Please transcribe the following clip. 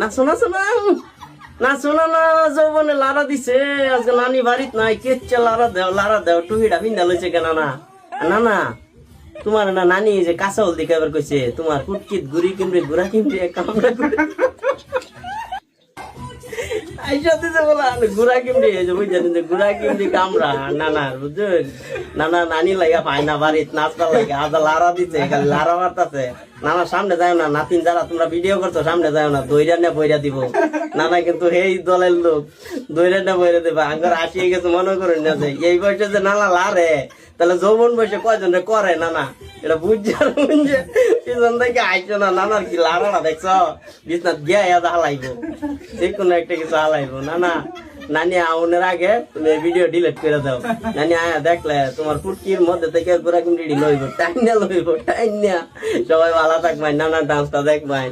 নাচো নাচো না নাচো না না যৌবনে লারা দিছে আজকে নানি বাড়িত নাই কেচ্ছে লারা দেও টুপিটা পিন্দা লইছে কেন না না না তোমার না নানি যে কাঁচা হল দিকে এবার কইছে তোমার কুটকিত গুড়ি কিনবে গুড়া কিনবে কামড়া করে আইসাতে যে বলা গুড়া কিনবে এই যে বুঝছেন যে গুড়া কিনবে কামড়া নানা বুঝছেন নানা নানি লাগা পায় না বাড়িত নাচটা লাগে আদা লারা দিছে খালি লারা মারতাছে নানা সামনে যায় না নাতিন যারা তোমরা ভিডিও করছো সামনে যায় না দইরা না বইরা দিব নানা কিন্তু এই দলের লোক দইরা না বইরা দেবে আঙ্গার আসিয়ে গেছে মনে করেন না যে এই বয়সে যে নানা লারে তাহলে যৌবন বয়সে কয়জন করে নানা এটা বুঝছেন বুঝছে পিছন থেকে আইছো না নানার কি লারা না দেখছো বিছনাথ গিয়া হালাইবো যে কোনো একটা কিছু হালাইবো নানা নানি আউনের আগে তুমি ভিডিও ডিলিট করে দাও নানি আয়া দেখলে তোমার ফুটকির মধ্যে থেকে পুরা কিন্তু লইব টাইনা সবাই ভালো থাকবেন নানা ডান্সটা দেখবেন।